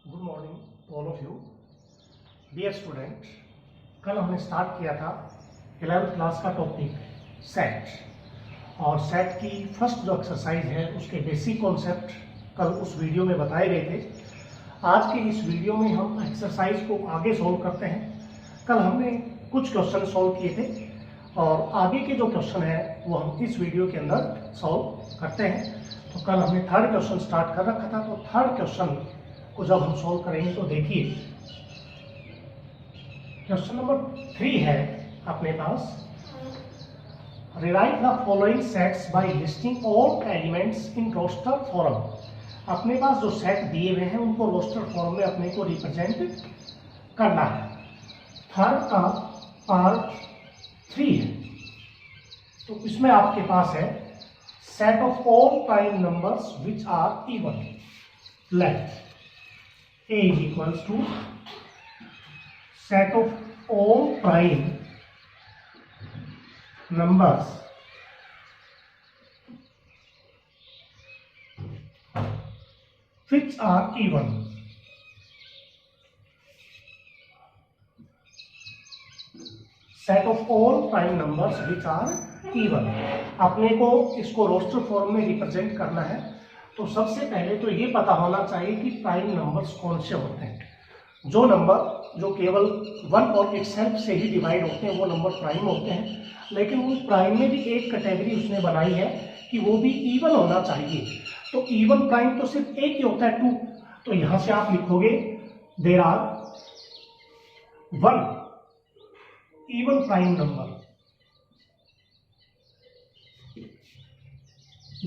Good morning to all of you dear student. कल हमने start किया था 11th क्लास का टॉपिक सेट, और सेट की फर्स्ट जो एक्सरसाइज है उसके बेसिक कॉन्सेप्ट कल उस वीडियो में बताए गए थे। आज के इस वीडियो में हम एक्सरसाइज को आगे सॉल्व करते हैं। कल हमने कुछ क्वेश्चन सॉल्व किए थे और आगे के जो क्वेश्चन है वो हम इस वीडियो के अंदर सॉल्व करते हैं। तो कल हमने थर्ड क्वेश्चन स्टार्ट कर रखा था, तो थर्ड क्वेश्चन को जब हम सॉल्व करेंगे तो देखिए क्वेश्चन नंबर 3 है अपने पास। Rewrite the following sets by listing all elements in roster form. अपने पास जो सेट दिए हुए हैं उनको रोस्टर फॉर्म में अपने को रिप्रेजेंट करना है। थर्ड का पार्ट 3 है, तो इसमें आपके पास है set of all prime numbers which are even. Let A is equals to set of all prime numbers which are even. Set of all prime numbers which are even. अपने को इसको रोस्टर फॉर्म में represent करना है, तो सबसे पहले तो ये पता होना चाहिए कि प्राइम नंबर्स कौन से होते हैं। जो नंबर जो केवल 1 और इटसेल्फ से ही डिवाइड होते हैं वो नंबर प्राइम होते हैं, लेकिन उन प्राइम में भी एक कैटेगरी उसने बनाई है कि वो भी इवन होना चाहिए। तो इवन प्राइम तो सिर्फ एक ही होता है, 2। तो यहां से आप लिखोगे there are 1 even prime number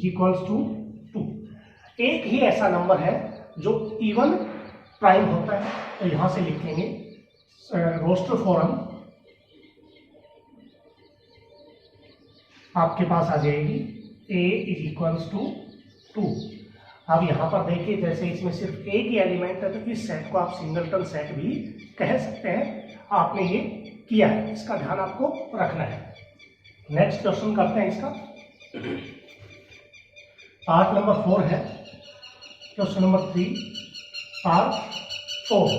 equals to 2। एक ही ऐसा नंबर है जो इवन प्राइम होता है, तो यहां से लिखेंगे रोस्टर फॉर्म आपके पास आ जाएगी a इज इक्वल्स टू 2। अब यहां पर देखिए जैसे इसमें सिर्फ एक ही एलिमेंट है, तो इस सेट को आप सिंगलटन सेट भी कह सकते हैं। आपने ये किया है, इसका ध्यान आपको रखना है। नेक्स्ट क्वेश्चन करते हैं इसका। पार्ट नंबर 4 है, question number 3 part 4।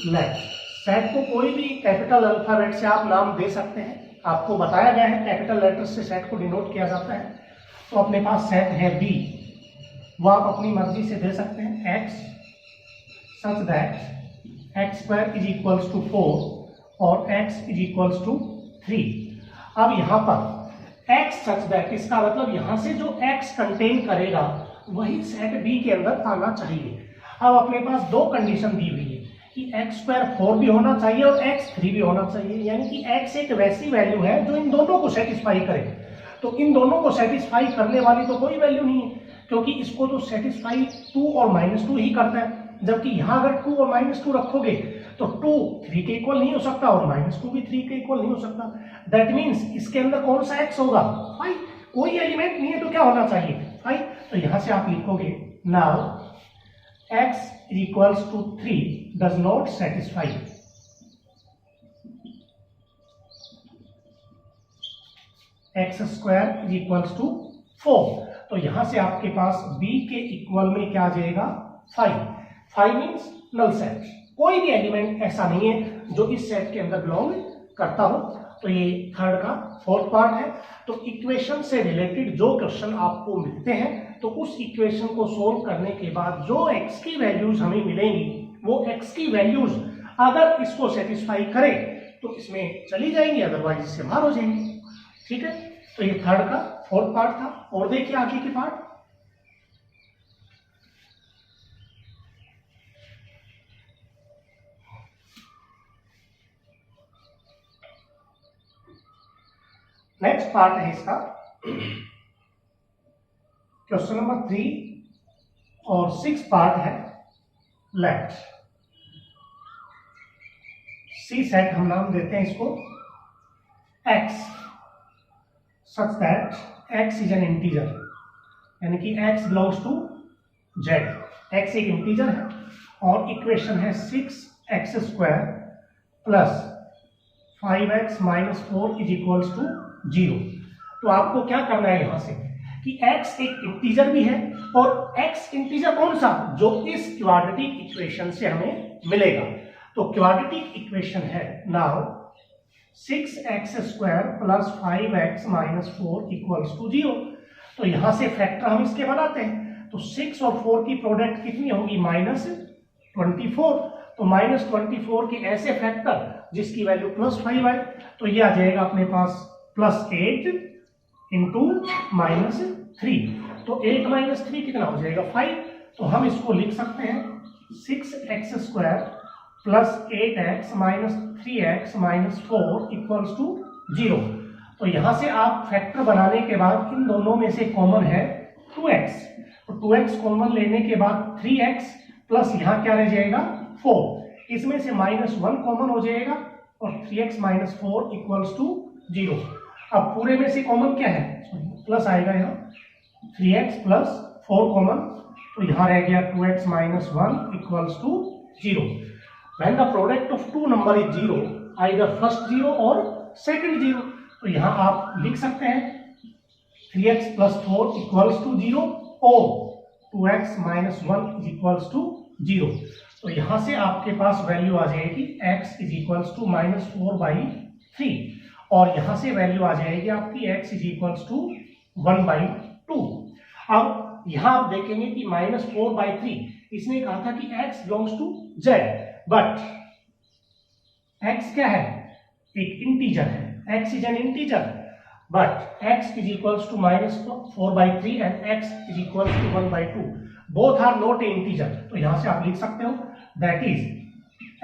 Let set को कोई भी कैपिटल अल्फाबेट से आप नाम दे सकते हैं। आपको बताया गया है कैपिटल लेटर से सेट को डिनोट किया जाता है। तो अपने पास सेट है बी, वो आप अपनी मर्जी से दे सकते हैं। X such that x square is equals to 4 और एक्स इज इक्वल्स टू 3। अब यहाँ पर एक्स सच दैट, इसका मतलब यहाँ से जो एक्स कंटेन करेगा वही सेट बी के अंदर आना चाहिए। अब अपने पास दो कंडीशन दी हुई है कि एक्स स्क्वायर 4 भी होना चाहिए और एक्स 3 भी होना चाहिए, यानी कि एक्स एक वैसी वैल्यू है जो इन दोनों को सेटिस्फाई करे। तो इन दोनों को सेटिस्फाई करने वाली तो कोई वैल्यू नहीं है, क्योंकि इसको तो सेटिस्फाई 2 और -2 ही करता है। जबकि यहाँ अगर 2 और -2 रखोगे तो 2 3 के इक्वल नहीं हो सकता और -2 भी 3 के इक्वल नहीं हो सकता। दैट मीन्स इसके अंदर कौन सा एक्स होगा? 5। कोई एलिमेंट नहीं है तो क्या होना चाहिए? 5। तो यहां से आप लिखोगे now x equals to 3 does not satisfy x square is equals to 4। तो यहां से आपके पास b के इक्वल में क्या आ जाएगा? 5 मीन्स नल सेट। कोई भी एलिमेंट ऐसा नहीं है जो इस सेट के अंदर बिलोंग करता हो। तो ये थर्ड का 4th पार्ट है। तो इक्वेशन से रिलेटेड जो क्वेश्चन आपको मिलते हैं, तो उस इक्वेशन को सोल्व करने के बाद जो x की वैल्यूज हमें मिलेंगी, वो x की वैल्यूज अगर इसको सेटिस्फाई करे तो इसमें चली जाएंगी, अदरवाइज इससे बाहर हो जाएंगी। ठीक है, तो ये थर्ड का 4th पार्ट था। और देखिए आगे की पार्ट। नेक्स्ट पार्ट है इसका क्वेश्चन नंबर 3 और 6 पार्ट है। लेट सी सेट हम नाम देते हैं इसको x such that x is an integer, यानी कि x belongs to z। x एक इंटीजर है और इक्वेशन है 6x square plus 5x minus 4 is equals to 0। तो आपको क्या करना है यहां से कि x एक इंटीजर भी है और x इंटीजर कौन सा, जो इस क्वाड्रेटिक इक्वेशन से हमें मिलेगा। तो क्वाड्रेटिक इक्वेशन है नाउ 6x² + 5x - 4 = 0। तो यहां से फैक्टर हम इसके बनाते हैं, तो 6 और 4 की प्रोडक्ट कितनी होगी, -24। तो -24 के ऐसे फैक्टर जिसकी वैल्यू +5 है, तो ये आ जाएगा अपने पास +8 × -3। तो 8 - 3 कितना हो जाएगा, 5। तो हम इसको लिख सकते हैं 6x² + 8x - 3x - 4 = 0। तो यहां से आप फैक्टर बनाने के बाद इन दोनों में से कॉमन है 2x, तो 2x कॉमन लेने के बाद 3x प्लस यहां क्या रह जाएगा 4, इसमें से -1 कॉमन हो जाएगा और 3x - 4 = 0। अब पूरे में से कॉमन क्या है, प्लस आएगा यहाँ, 3x + 4 कॉमन, तो यहां रह गया 2x - 1 = 0। When the product of two number is 0, either first 0 और second 0, तो यहां आप लिख सकते हैं 3x + 4 = 0 और 2x - 1 = 0। तो यहां से आपके पास वैल्यू आ जाएगी x = -4/3 और यहां से वैल्यू आ जाएगी आपकी x = 1/2। अब यहां आप देखेंगे कि -4/3 इसने कहा था कि x belongs to z, but x क्या है, एक इंटीजर है, x is an integer, but x = -4/3 and x = 1/2, both are not integer. तो यहां से आप लिख सकते हो that is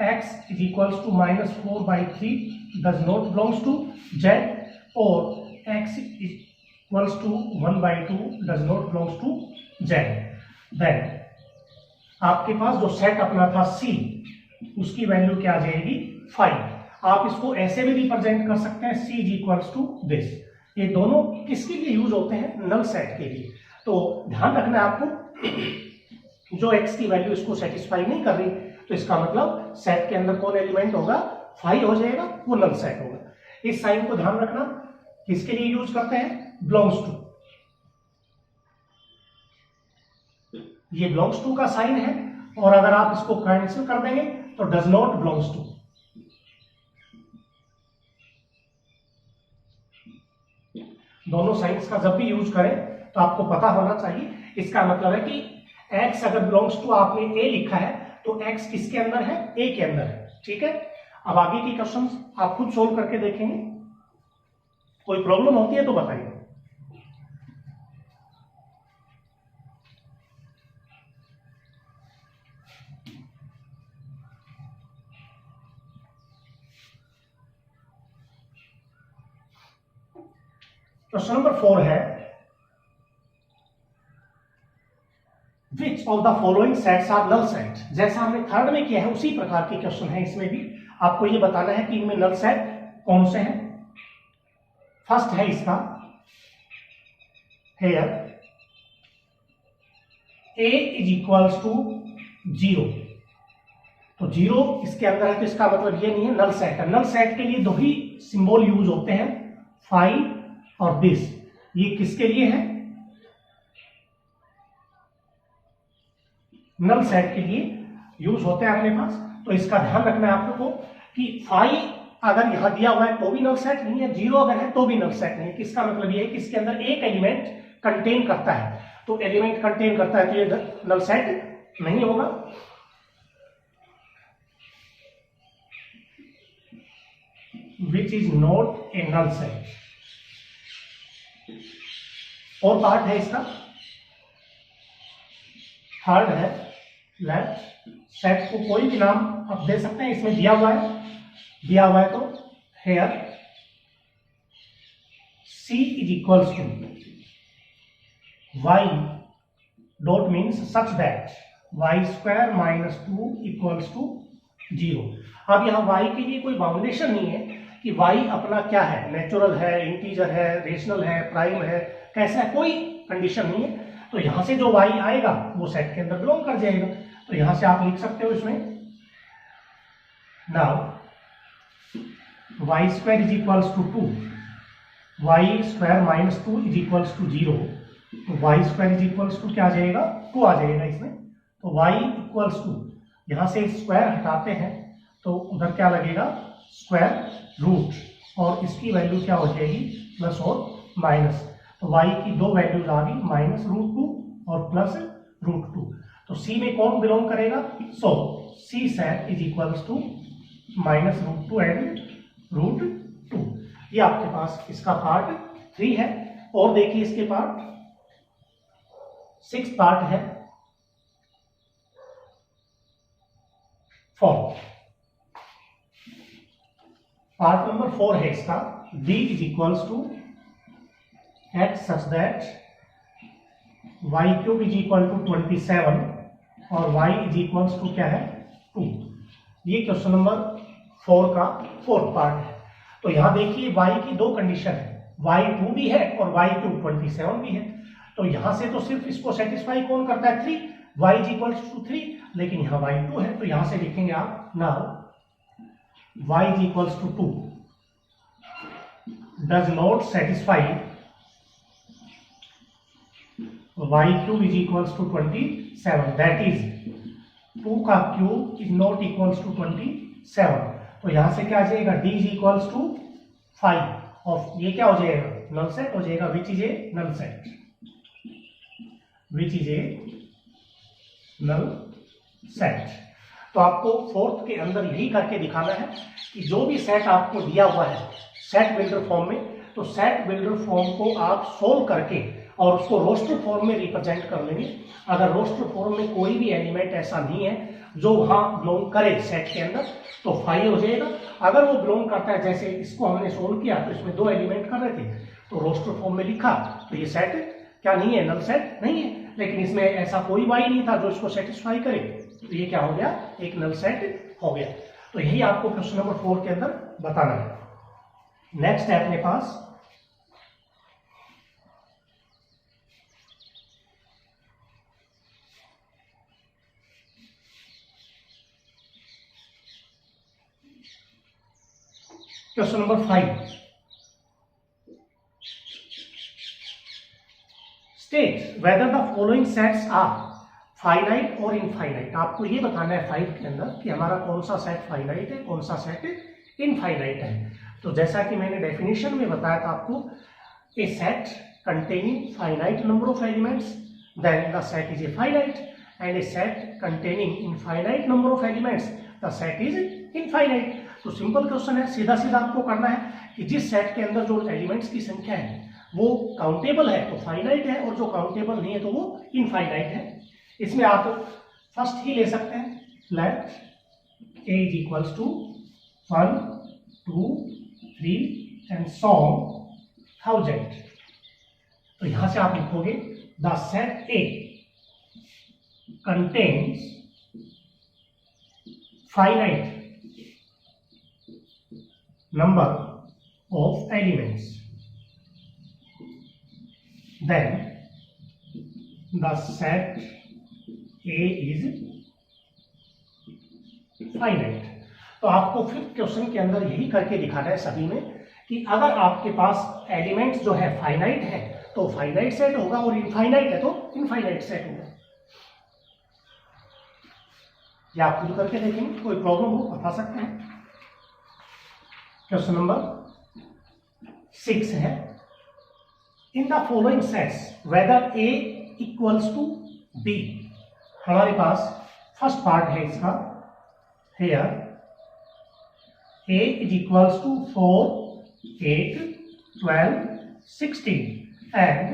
x = -4/3 does not belongs to z और x = 1/2 does not belongs to z। Then आपके पास जो सेट अपना था C, उसकी वैल्यू क्या आ जाएगी 5। आप इसको ऐसे भी रिप्रेजेंट कर सकते हैं C = दिस। ये दोनों किसके लिए यूज होते हैं, नल सेट के लिए। तो ध्यान रखना है आपको, जो x की वैल्यू इसको सेटिस्फाई नहीं कर रही, तो इसका मतलब सेट के अंदर कौन एलिमेंट होगा, 5 हो जाएगा, वो नल सेट होगा। इस साइन को ध्यान रखना, किसके लिए यूज करते हैं, बिलोंग्स टू। ये बिलोंग्स टू का साइन है, और अगर आप इसको कैंसिल कर देंगे तो डज नॉट बिलोंग्स टू। दोनों साइंस का जब भी यूज करें तो आपको पता होना चाहिए, इसका मतलब है कि x अगर बिलोंग्स टू आपने a लिखा है तो x किसके अंदर है, a के अंदर है। ठीक है, अब आगे की क्वेश्चंस आप खुद सोल्व करके देखेंगे, कोई प्रॉब्लम होती है तो बताइए। क्वेश्चन नंबर 4 है which of the following sets are null set. जैसा हमने थर्ड में किया है उसी प्रकार की क्वेश्चन है, इसमें भी आपको ये बताना है कि इनमें नल सेट कौन से हैं। फर्स्ट है इसका हेयर a = 0, तो 0 इसके अंदर है, तो इसका मतलब ये नहीं है नल सेट है। नल सेट के लिए दो ही सिंबल यूज होते हैं, 5 और दिस। ये किसके लिए है, नल सेट के लिए यूज होते हैं अपने पास। तो इसका ध्यान रखना है आपको कि 5 अगर यहां दिया हुआ है तो भी नल सेट नहीं है, 0 अगर है तो भी नल सेट नहीं है। किसका मतलब ये है कि इसके अंदर एक एलिमेंट कंटेन करता है, तो एलिमेंट कंटेन करता है तो ये नल सेट नहीं होगा। Which is not a null set. और पार्ट है इसका, थर्ड है लेफ्ट सेट को कोई भी नाम आप दे सकते हैं, इसमें दिया हुआ है तो here C = y dot means such that y² - 2 = 0। अब यहां y के लिए कोई बाउंडेशन नहीं है कि y अपना क्या है, नेचुरल है, इंटीजर है, रेशनल है, प्राइम है, कैसा है, कोई कंडीशन नहीं है। तो यहां से जो y आएगा वो सेट के अंदर बिलोंग कर जाएगा। तो यहां से आप लिख सकते हो इसमें now y² = 2, y² - 2 = 0 y square is equals to क्या आ जाएगा, 2 आ जाएगा इसमें। तो y इक्वल्स टू, यहां से स्क्वायर हटाते हैं तो उधर क्या लगेगा, स्क्वायर रूट, और इसकी वैल्यू क्या हो जाएगी, प्लस और माइनस। तो y की दो वैल्यूज आ गई, -√2 और +√2। तो c में कौन बिलोंग करेगा, so c set is equals to -√2 and √2। ये आपके पास इसका पार्ट 3 है। और देखिए इसके पार्ट 6 पार्ट है 4। पार्ट नंबर 4 है इसका, d is equals to x such that y³ is equal to 27 और y इज इक्वल्स टू क्या है, 2। ये क्वेश्चन नंबर 4 का 4th पार्ट है। तो यहां देखिए y की दो कंडीशन है, y2 भी है और y³ 27 भी है। तो यहां से तो सिर्फ इसको सेटिस्फाई कौन करता है, 3, y इज इक्वल्स टू 3, लेकिन यहाँ y2 है तो यहां से लिखेंगे आप now y is equals to 2 does not satisfy y³ is equals to 27, that is 2 का cube is not equals to 27। तो यहां से क्या आ जाएगा, d इज इक्वल्स टू 5 और ये क्या हो जाएगा, नल सेट हो जाएगा, which is a null set, which is a null set. तो आपको 4th के अंदर यही करके दिखाना है कि जो भी सेट आपको दिया हुआ है सेट बिल्डर फॉर्म में, तो सेट बिल्डर फॉर्म को आप सोल्व करके और उसको रोस्टर फॉर्म में रिप्रेजेंट कर लेंगे। अगर रोस्टर फॉर्म में कोई भी एलिमेंट ऐसा नहीं है जो वहां बिलोंग करे सेट के अंदर, तो 5 हो जाएगा। अगर वो बिलोंग करता है, जैसे इसको हमने सोल्व किया तो इसमें 2 एलिमेंट कर रहे थे, तो रोस्टर फॉर्म में लिखा, तो ये सेट क्या नहीं है, नल सेट नहीं है। लेकिन इसमें ऐसा कोई y नहीं था जो इसको सेटिस्फाई करे, तो ये क्या हो गया, एक नल सेट हो गया। तो यही आपको क्वेश्चन नंबर 4 के अंदर बताना है। नेक्स्ट है अपने पास question number 5। State whether the following sets are finite और इनफाइनाइट। आपको ये बताना है 5 के अंदर कि हमारा कौन सा सेट फाइनाइट है, कौन सा सेट इनफाइनाइट है। तो जैसा कि मैंने डेफिनेशन में बताया था आपको, a set containing finite number of elements then the set is a finite, and a set containing infinite number of elements the set is infinite. तो सिंपल क्वेश्चन है, सीधा सीधा आपको करना है कि जिस सेट के अंदर जो एलिमेंट्स की संख्या है वो काउंटेबल है तो फाइनाइट है, और जो काउंटेबल नहीं है तो वो इनफाइनाइट है। इसमें आप फर्स्ट ही ले सकते हैं, let a is equals to 1 2 3 and so 1000। तो यहां से आप लिखोगे the set A contains finite number of elements, then the set A is finite। तो आपको 5th क्वेश्चन के अंदर यही करके दिखाना है सभी में कि अगर आपके पास एलिमेंट्स जो है फाइनाइट है तो फाइनाइट सेट होगा, और इनफाइनाइट है तो इनफाइनाइट सेट होगा। या आप खुद करके देखेंगे, कोई प्रॉब्लम हो बता सकते हैं। क्वेश्चन नंबर 6 है, in the following sets whether A equals to B। हमारे पास फर्स्ट पार्ट है इसका, here A is equals to 4 8 12 16 and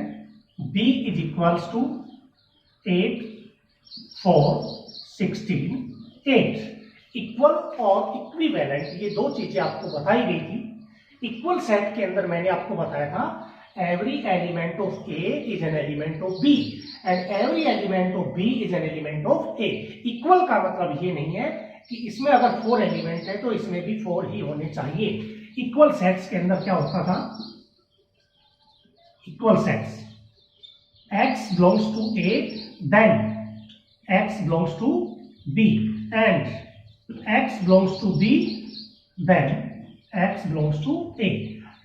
B is equals to 8 4 16 8। Equal और इक्विवेलेंट ये दो चीजें आपको बताई गई थी। इक्वल सेट के अंदर मैंने आपको बताया था every element of A is an element of B and every element of B is an element of A। Equal का मतलब ये नहीं है कि इसमें अगर 4 एलिमेंट है तो इसमें भी 4 ही होने चाहिए। इक्वल सेट्स के अंदर क्या होता था, equal sets X belongs to A then X belongs to B and X belongs to B then X belongs to A।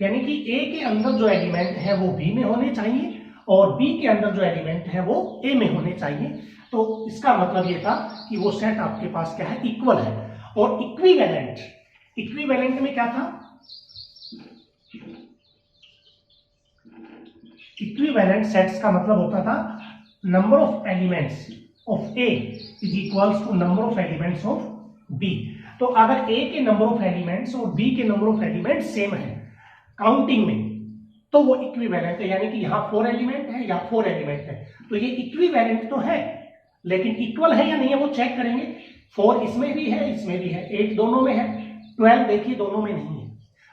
यानी कि A के अंदर जो एलिमेंट है वो B में होने चाहिए और बी के अंदर जो एलिमेंट है वो ए में होने चाहिए। तो इसका मतलब ये था कि वो सेट आपके पास क्या है, इक्वल है। और इक्विवेलेंट, इक्विवेलेंट में क्या था, इक्विवेलेंट सेट्स का मतलब होता था number of elements of A is equals to number of elements of B. तो अगर ए के नंबर ऑफ एलिमेंट्स और बी के नंबर ऑफ एलिमेंट्स सेम है काउंटिंग में, तो वो इक्विवेलेंट है, यानी कि यहाँ 4 एलिमेंट है या 4 एलिमेंट है, तो ये इक्विवेलेंट तो है, लेकिन इक्वल है या नहीं है वो चेक करेंगे। 4 इसमें भी है, इसमें भी है, 8 दोनों में है, 12 देखिए दोनों में नहीं है।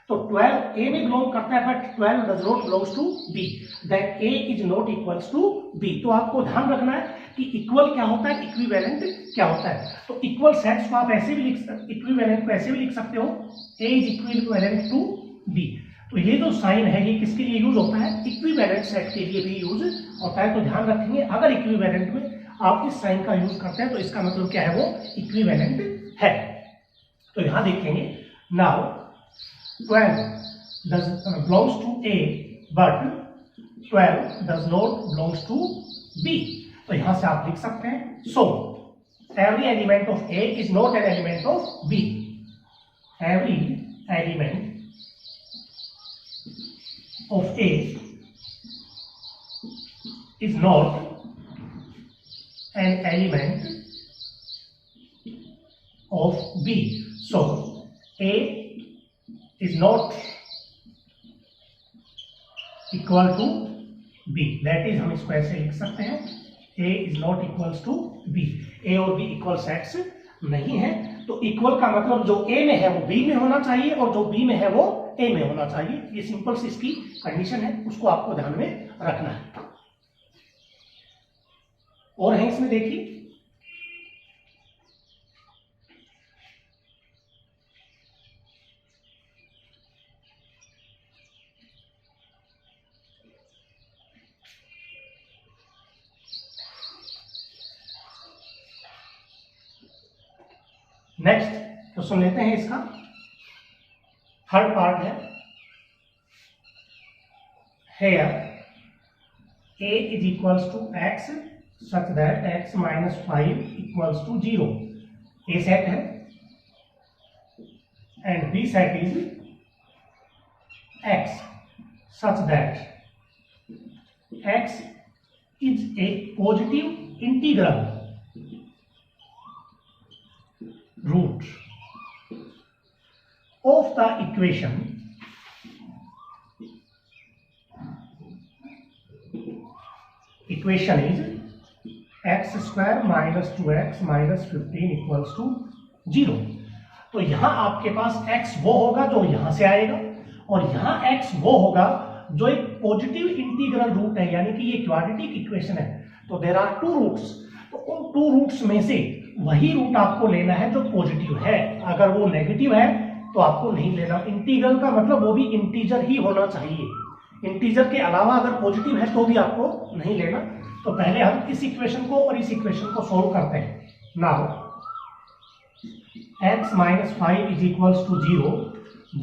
तो 12 ए में बिलोंग करता है, but 12 does not belongs to B, that A is not equals to B. तो आपको ध्यान रखना है कि इक्वल क्या होता है, इक्विवेलेंट क्या होता है। तो इक्वल सेट्स को आप ऐसे भी लिख सकते, इक्विवेलेंट को ऐसे भी लिख सकते हो, ए इज इक्विवेलेंट टू बी। तो ये जो साइन है ये किसके लिए यूज होता है, इक्विवेलेंट सेट के लिए भी यूज होता है। तो ध्यान रखेंगे अगर इक्विवेलेंट में आप इस साइन का यूज करते हैं तो इसका मतलब क्या है, वो इक्विवेलेंट है। तो यहां देखेंगे, now 12 does belongs to A but 12 does not belongs to B। तो यहां से आप लिख सकते हैं, so every element of A is not an element of B। every element of A is not an element of B। so A is not equal to B, that is हम इसको ऐसे लिख सकते हैं, A is not equals to B। A और B equal sets नहीं है, तो इक्वल का मतलब जो A में है वो B में होना चाहिए और जो B में है वो A में होना चाहिए। ये सिंपल सी इसकी कंडीशन है, उसको आपको ध्यान में रखना है। और है इसमें देखिए, नेक्स्ट क्वेश्चन लेते हैं, इसका थर्ड पार्ट है, hair a is equals to x such that x minus 5 equals to 0। a set है and b set is x such that x is a positive integral root of the equation is x square minus 2x minus 15 equals to 0। तो यहां आपके पास x वो होगा जो यहां से आएगा और यहां x वो होगा जो एक पॉजिटिव इंटीग्रल रूट है, यानी कि ये क्वाड्रेटिक इक्वेशन है। तो देयर आर 2 रूट्स, तो उन 2 रूट्स में से वही रूट आपको लेना है जो पॉजिटिव है। अगर वो नेगेटिव है तो आपको नहीं लेना। इंटीग्रल का मतलब वो भी इंटीजर ही होना चाहिए, इंटीजर के अलावा अगर पॉजिटिव है तो भी आपको नहीं लेना। तो पहले हम इस इक्वेशन को और इस इक्वेशन को सॉल्व करते हैं। Now x minus 5 is equals to 0,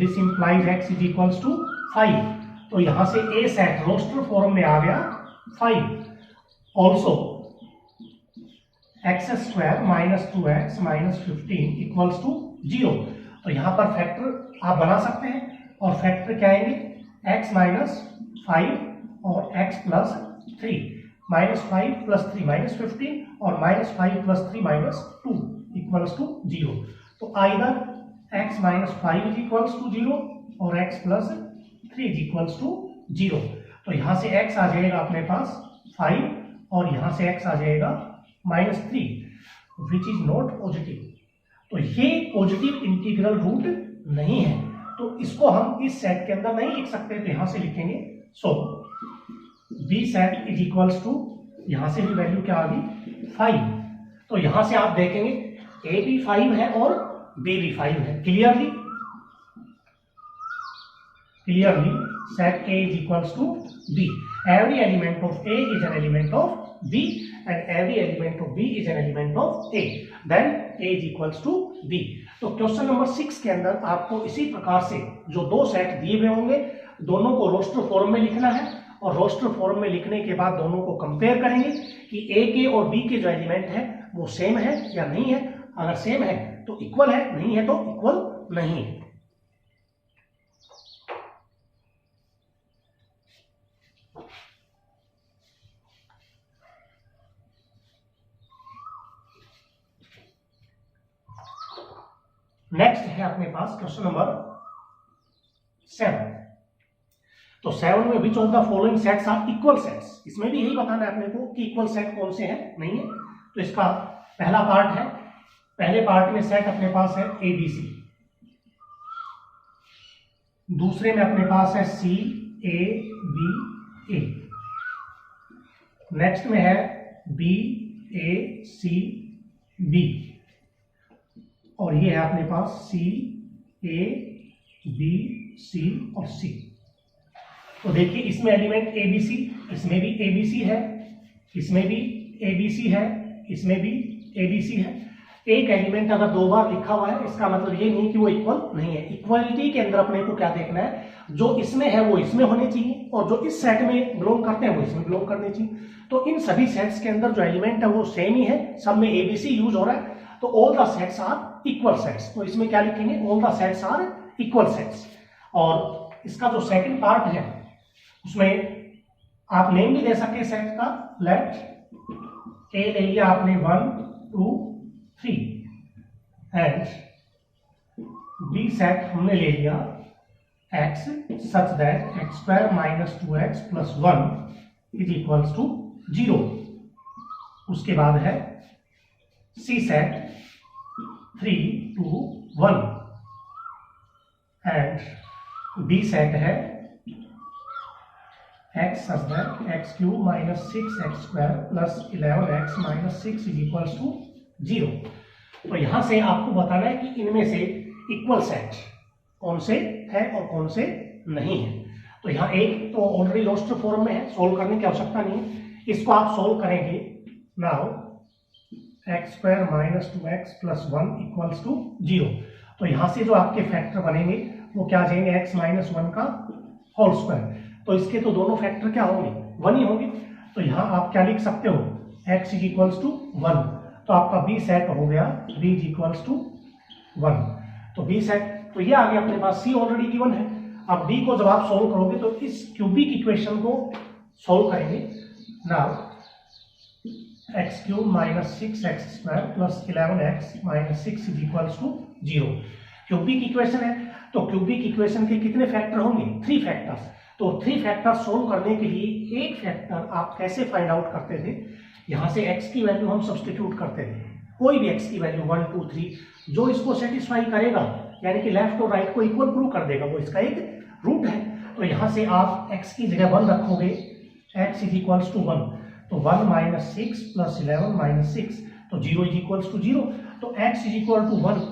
this implies x is equals to 5। तो यहां से a सेट रोस्टर फॉर्म में आ गया 5। Also x square minus 2x minus 15 equals to 0। तो यहां पर फैक्टर आप बना सकते हैं और फैक्टर क्या आएंगे, x माइनस 5 और x plus 3, minus 5 plus 3 minus 15 और minus 5 plus 3 minus 2 equals to 0। तो either x minus 5 is equals to 0 और x plus 3 is equals to 0। तो यहां से x आ जाएगा अपने पास 5 और यहां से x आ जाएगा minus 3 which is not positive. तो ये पॉजिटिव इंटीग्रल रूट नहीं है, तो इसको हम इस सेट के अंदर नहीं लिख सकते, तो यहां से लिखेंगे so B set is equals to, यहां से भी वैल्यू क्या आ गई 5। तो यहां से आप देखेंगे ए भी 5 है और बी भी 5 है। Clearly set A is equals to B। Every element of A is an element of B and every element of B is an element of A। Then A is equals to B। तो question number 6 के अंदर आपको इसी प्रकार से जो 2 set दिए हुए होंगे दोनों को रोस्टर फॉर्म में लिखना है और रोस्टर फॉर्म में लिखने के बाद दोनों को कंपेयर करेंगे कि ए के और बी के जो एलिमेंट है वो सेम है या नहीं है। अगर सेम है तो इक्वल है, नहीं है तो इक्वल नहीं है। नेक्स्ट है अपने पास क्वेश्चन नंबर 7। तो 7 में which of the following sets are equal sets, इसमें भी यही बताना है अपने को कि इक्वल सेट कौन से हैं, नहीं है। तो इसका पहला पार्ट है, पहले पार्ट में सेट अपने पास है ए बी सी, दूसरे में अपने पास है सी ए बी ए, नेक्स्ट में है बी ए सी बी, और ये है अपने पास सी ए बी सी और सी। तो देखिए इसमें एलिमेंट ए बी सी, इसमें भी ए बी सी है, इसमें भी ए बी सी है, इसमें भी ए बी सी है। एक एलिमेंट अगर दो बार लिखा हुआ है इसका मतलब ये नहीं कि वो इक्वल नहीं है। इक्वलिटी के अंदर अपने को क्या देखना है, जो इसमें है वो इसमें होने चाहिए और जो इस सेट में बिलोंग करते हैं वो इसमें बिलोंग करने चाहिए। तो इन सभी सेट्स के अंदर जो एलिमेंट है वो सेम ही है, सब में ए बी सी यूज हो रहा है, तो all the sets are equal sets. तो इसमें क्या लिखेंगे, all the sets are equal sets. और इसका जो सेकंड पार्ट है उसमें आप नेम भी दे सकते हैं सेट का। लेट ए ले लिया आपने 1 2 3 एंड बी सेट हमने ले लिया x such that x square minus 2x plus 1 is equals to 0। उसके बाद है C set 3 2 1 and B set है x such that x cube minus 6x square plus 11x minus 6 is equals to 0। तो यहां से आपको बताना है कि इनमें से इक्वल सेट कौन से है और कौन से नहीं है। तो यहाँ एक तो ऑलरेडी रोस्टर फॉर्म में है, सोल्व करने की आवश्यकता नहीं है। इसको आप सोल्व करेंगे, now x square minus 2x plus 1 equals to 0। तो यहाँ से जो आपके फैक्टर बनेंगे वो क्या आ जाएंगे, x माइनस 1 का होल स्क्वायर। तो इसके तो दोनों फैक्टर क्या होंगे, 1 ही होंगे। तो यहाँ आप क्या लिख सकते हो, x इज इक्वल्स टू 1। तो आपका b सेट हो गया b इज इक्वल्स टू 1। तो b सेट तो ये आ गया अपने पास, c ऑलरेडी गिवन है। अब b को जब आप सोल्व करोगे तो इस क्यूबिक इक्वेशन को सोल्व करेंगे। Now x cube minus 6x square plus 11x minus 6 is equals to 0। Cubic equation है तो क्यूबिक इक्वेशन के कितने फैक्टर होंगे, 3 फैक्टर्स। तो 3 फैक्टर सोल्व करने के लिए एक फैक्टर आप कैसे फाइंड आउट करते थे, यहाँ से x की वैल्यू हम सब्सटीट्यूट करते थे, कोई भी x की वैल्यू 1 2 3 जो इसको सेटिस्फाई करेगा, यानी कि लेफ्ट और राइट को इक्वल प्रूव कर देगा, वो इसका एक रूट है। तो यहाँ से आप x की जगह 1 रखोगे, x इज इक्वल्स टू 1। तो 1 माइनस 6 प्लस 11 माइनस 6, तो 0 इज इक्वल्स टू 0। तो x इज इक्वल टू 1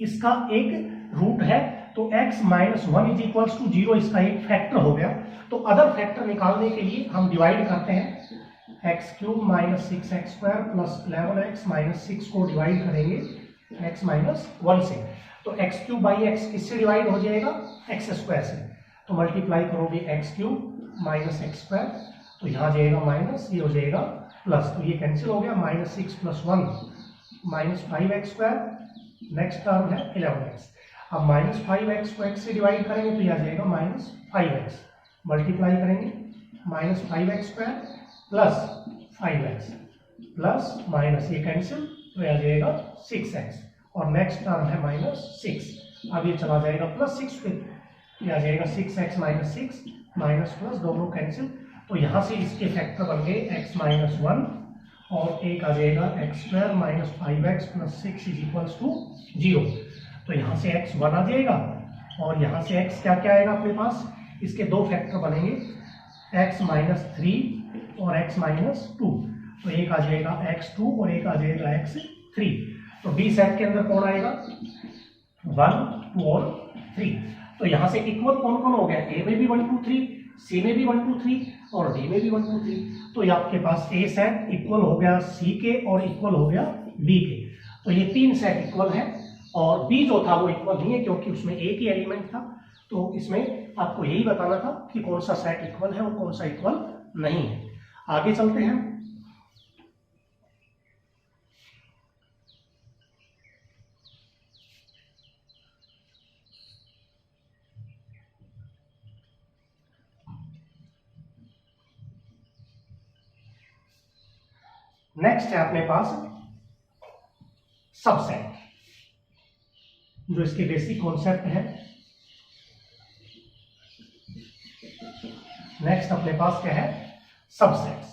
इसका एक रूट है, तो x minus 1 is equals to 0 इसका एक फैक्टर हो गया। तो अदर फैक्टर निकालने के लिए हम डिवाइड करते हैं, x cube minus 6x square plus 11x minus 6 को डिवाइड करेंगे x माइनस 1 से। तो एक्स क्यूब बाई एक्स किससे डिवाइड हो जाएगा, एक्स स्क्वायर से। तो मल्टीप्लाई करोगे x cube minus x square, तो यहाँ जाएगा माइनस, ये हो जाएगा प्लस, तो ये कैंसिल हो गया। Minus 6 plus 1 minus 5x square, next term है 11x। अब माइनस 5x को x से डिवाइड करेंगे तो यह जाएगा माइनस 5x, मल्टीप्लाई करेंगे minus 5x square plus 5x plus minus, ये कैंसिल, तो यह जाएगा 6x और नेक्स्ट टर्म है माइनस 6। अब ये चला जाएगा प्लस 6, फिर यह जाएगा 6x माइनस 6 माइनस प्लस, दोनों कैंसिल। तो यहाँ से इसके फैक्टर बन गए x माइनस 1 और एक आ जाएगा x square minus 5x plus 6 is equals to 0। तो यहाँ से x 1 आ जाएगा और यहाँ से x क्या क्या आएगा अपने पास, इसके दो फैक्टर बनेंगे, x माइनस 3 और x माइनस 2। तो एक आ जाएगा x2 और एक आ जाएगा x3। तो b सेट के अंदर कौन आएगा, 1 2 और 3। तो यहाँ से इक्वल कौन कौन हो गया, a में भी 1 2 3, c में भी 1 2 3 और d में भी 1 2 3। तो ये आपके पास a सेट इक्वल हो गया c के और इक्वल हो गया b के। तो ये 3 सेट इक्वल है और b जो था वो इक्वल नहीं है क्योंकि उसमें एक ही एलिमेंट था। तो इसमें आपको यही बताना था कि कौन सा सेट इक्वल है और कौन सा इक्वल नहीं है। आगे चलते हैं। नेक्स्ट है अपने पास सबसेट, जो इसके बेसिक कॉन्सेप्ट है। नेक्स्ट अपने पास क्या है, सबसेट्स।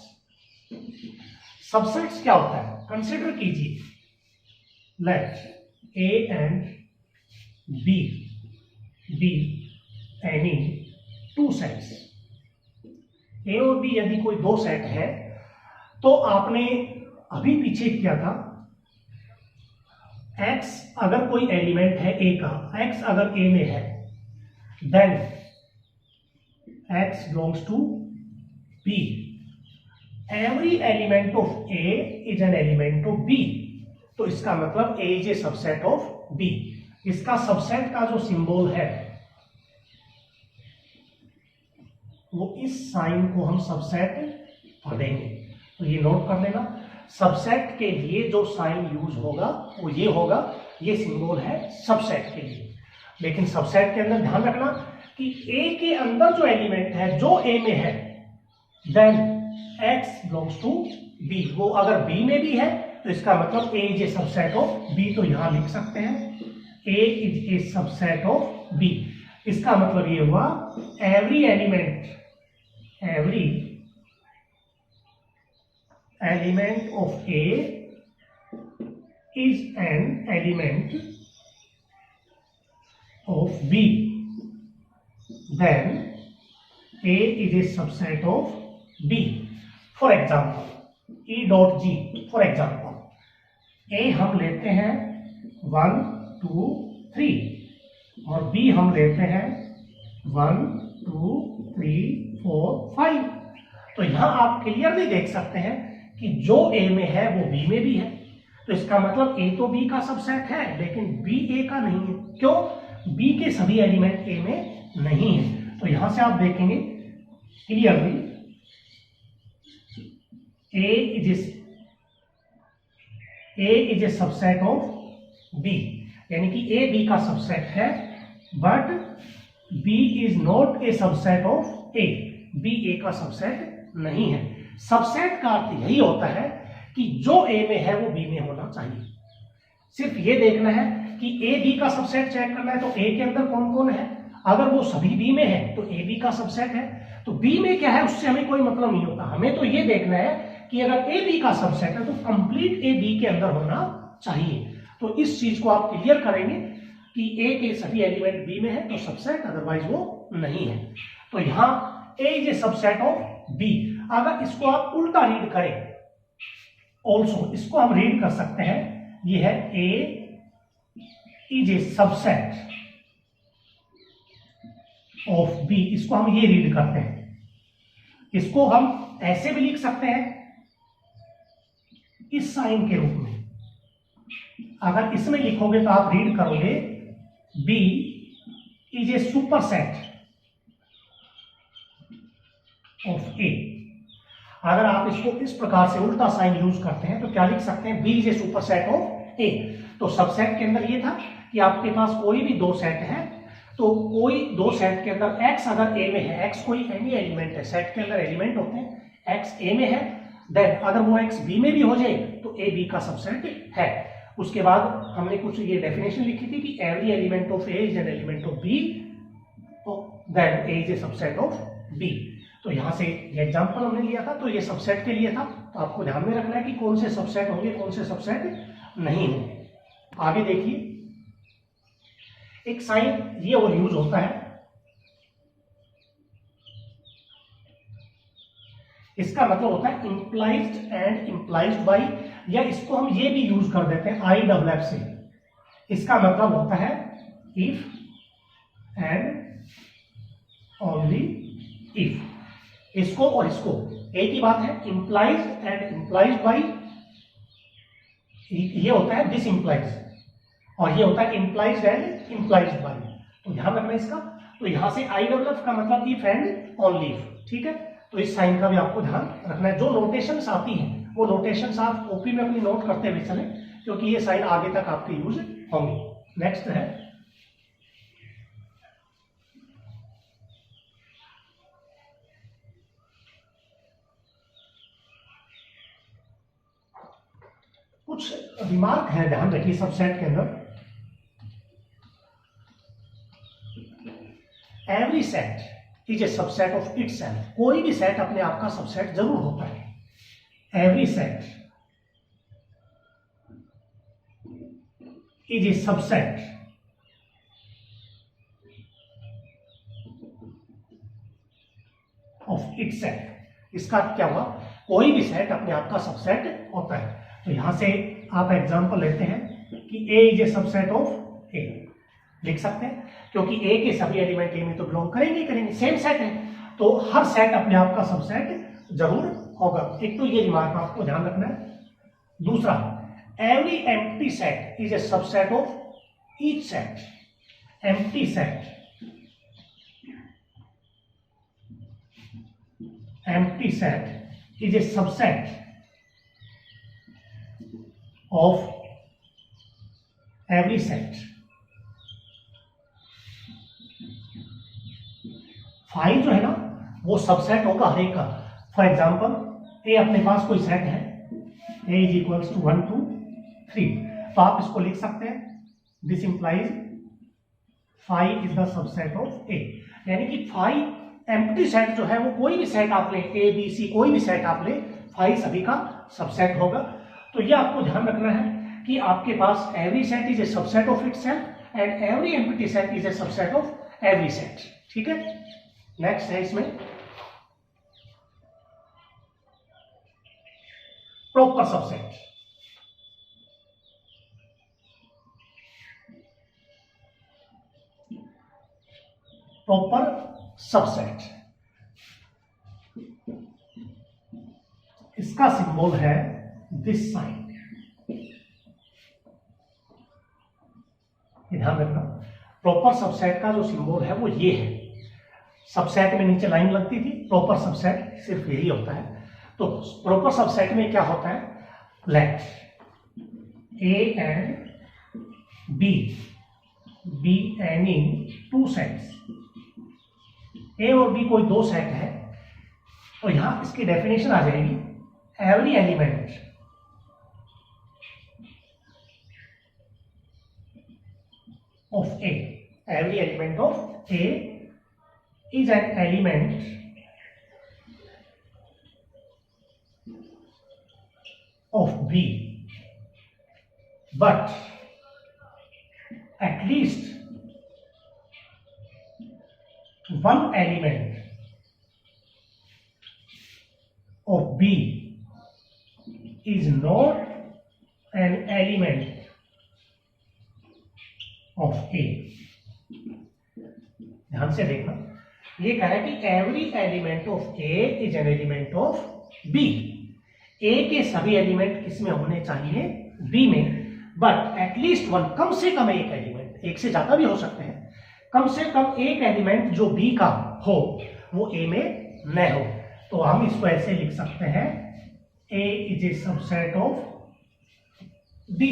सबसेट्स क्या होता है, कंसिडर कीजिए, let A and B be any two sets. A और बी यदि कोई दो सेट है, तो आपने अभी पीछे किया था, x अगर कोई एलिमेंट है a का, x अगर a में है, then x belongs to b. Every element of a is an element of b. तो इसका मतलब a is a subset of b. इसका सबसेट का जो सिंबल है वो इस साइन को हम सबसेट पढ़ेंगे, तो ये नोट कर लेना। सबसेट के लिए जो साइन यूज होगा वो ये होगा, ये सिंबल है सबसेट के लिए। लेकिन सबसेट के अंदर ध्यान रखना कि a के अंदर जो एलिमेंट है जो a में है, then x belongs to b। वो अगर b में भी है तो इसका मतलब a is a subset of b। तो यहां लिख सकते हैं a is a subset of b। इसका मतलब ये हुआ every element of A is an element of B. Then A is a subset of B. For example, E dot G. For example, A हम लेते हैं 1 2 3 और B हम लेते हैं 1 2 3 4 5। तो यहां आप क्लियरली देख सकते हैं कि जो A में है वो B में भी है। तो इसका मतलब A तो B का सबसेट है लेकिन B A का नहीं है। क्यों? B के सभी एलिमेंट A में नहीं है। तो यहां से आप देखेंगे clearly A is a subset of B, यानी कि A B का सबसेट है, but B is not a subset of A। B A का सबसेट नहीं है। सबसेट का अर्थ यही होता है कि जो A में है वो B में होना चाहिए। सिर्फ ये देखना है कि A B का सबसेट चेक करना है, तो A के अंदर कौन कौन है। अगर वो सभी B में है तो A B का सबसेट है। तो B में क्या है उससे हमें कोई मतलब नहीं होता। हमें तो ये देखना है कि अगर A B का सबसेट है तो कंप्लीट A B के अंदर होना चाहिए। तो इस चीज को आप क्लियर करेंगे कि A के सभी एलिमेंट B में है तो सबसेट, अदरवाइज वो नहीं है। तो यहां A is a subset of B। अगर इसको आप उल्टा रीड करें, ऑल्सो इसको हम रीड कर सकते हैं, ये है A is a subset of B। इसको हम ये रीड करते हैं। इसको हम ऐसे भी लिख सकते हैं इस साइन के रूप में। अगर इसमें लिखोगे तो आप रीड करोगे B is a superset of A। अगर आप इसको इस प्रकार से उल्टा साइन यूज करते हैं तो क्या लिख सकते हैं, B is a superset of A। तो सबसेट के अंदर ये था कि आपके पास कोई भी दो सेट है, तो कोई दो सेट के अंदर x अगर A में है, x कोई एनी एलिमेंट है, सेट के अंदर एलिमेंट होते हैं, x A में है, देन अगर वो x B में भी हो जाए तो A B का सबसेट है। उसके बाद हमने कुछ ये डेफिनेशन लिखी थी कि every element of A is an element of B, then A is a subset of B। तो यहां से ये एग्जांपल हमने लिया था, तो ये सबसेट के लिए था। तो आपको ध्यान में रखना है कि कौन से सबसेट होंगे, कौन से सबसेट नहीं होंगे। आगे देखिए, एक साइन ये और यूज होता है, इसका मतलब होता है इंप्लाइज्ड एंड इंप्लाइज्ड बाई, या इसको हम ये भी यूज कर देते हैं आई डबल एफ से। इसका मतलब होता है इफ एंड ओनली इफ। इसको और इसको एक ही बात है, इंप्लाइज्ड एंड इंप्लाइज्ड बाई, ये होता है डिस इंप्लाइज, और ये होता है इंप्लाइज्ड एंड इंप्लाइज्ड बाई। तो ध्यान रखना इसका। तो यहां से IFF का मतलब इफ एंड ओनली इफ, ठीक है। तो इस साइन का भी आपको ध्यान रखना है। जो नोटेशंस आती हैं वो नोटेशंस आप कॉपी में अपनी नोट करते हुए चलें, क्योंकि ये साइन आगे तक आपके यूज होंगे। नेक्स्ट है कुछ रिमार्क है, ध्यान रखिए सबसेट के अंदर। Every set is a subset of itself. कोई भी सेट अपने आप का सबसेट जरूर होता है। Every set is a subset of itself. इसका क्या हुआ, कोई भी सेट अपने आप का सबसेट होता है। तो यहां से आप एग्जांपल लेते हैं कि A is a subset of A, लिख सकते हैं, क्योंकि A के सभी एलिमेंट A में तो बिलोंग करेंगे, सेम सेट है, तो हर सेट अपने आप का सबसेट जरूर होगा। एक तो ये रिमार्क आपको ध्यान रखना है। दूसरा, every empty set is a subset of each set. Empty set, empty set is a subset of every set. Five जो है ना वो सबसेट होगा हर एक का। फॉर एग्जाम्पल ए अपने पास कोई सेट है, ए इज इक्वल्स टू 1 2 3, तो आप इसको लिख सकते हैं this implies 5 is the subset of A. यानी कि 5 एम्प्टी सेट जो है वो कोई भी सेट आप ले, ए बी सी कोई भी सेट आप ले, 5 सभी का सबसेट होगा। तो ये आपको ध्यान रखना है कि आपके पास every set is a subset of itself and every empty set is a subset of every set, ठीक है। नेक्स्ट है इसमें प्रॉपर सबसेट। प्रॉपर सबसेट, इसका सिंबल है दिस साइन। ध्यान रखना, प्रॉपर सबसेट का जो सिंबल है वो ये है। सबसेट में नीचे लाइन लगती थी, प्रॉपर सबसेट सिर्फ यही होता है। तो प्रॉपर सबसेट में क्या होता है, let A and B be any two sets, A और बी कोई दो सेट है, तो यहां इसकी डेफिनेशन आ जाएगी every element of A, every element of A is an element of B, but at least one element of B is not an element of A। ध्यान से देखना, ये कह रहा है कि every element of A is an element of B। A के सभी एलिमेंट किसमें होने चाहिए, B में, बट एटलीस्ट वन, कम से कम एक एलिमेंट, एक से ज्यादा भी हो सकते हैं, कम से कम एक एलिमेंट जो B का हो वो A में न हो। तो हम इसको ऐसे लिख सकते हैं A is a subset of B,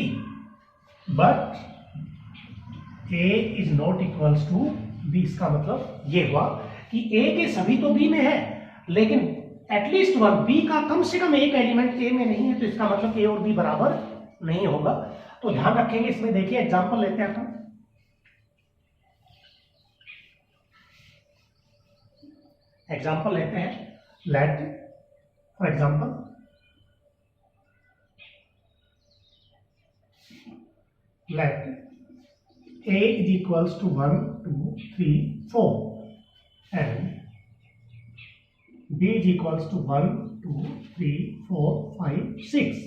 but A is not equals to B। इसका मतलब ये हुआ कि A के सभी तो B में है, लेकिन एटलीस्ट वन, B का कम से कम एक एलिमेंट A में नहीं है, तो इसका मतलब A और B बराबर नहीं होगा। तो ध्यान रखेंगे इसमें। देखिए एग्जांपल लेते हैं अपन। एग्जांपल लेते हैं, let for example let A is equals to 1 2 3 4 and B is equals to 1 2 3 4 5 6।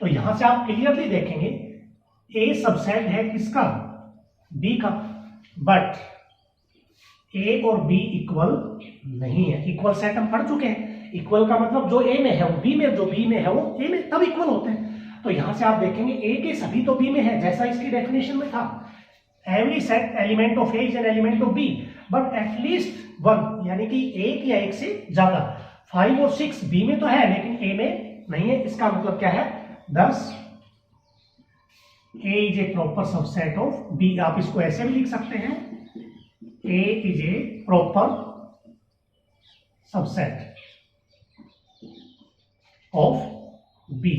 तो यहां से आप क्लियरली देखेंगे A सबसेट है किसका, B का, बट A और B इक्वल नहीं है। इक्वल सेट हम पढ़ चुके हैं, इक्वल का मतलब जो A में है वो B में, जो B में है वो A में, तब इक्वल होते हैं। तो यहां से आप देखेंगे A के सभी तो B में है, जैसा इसकी डेफिनेशन में था, every set element of A is an element of B, but at least 1 यानी कि 1 या 1 से ज्यादा। 5 और 6 बी में तो है लेकिन ए में नहीं है। इसका मतलब क्या है? This A is a proper subset of B. आप इसको ऐसे भी लिख सकते हैं, A is a proper subset of B.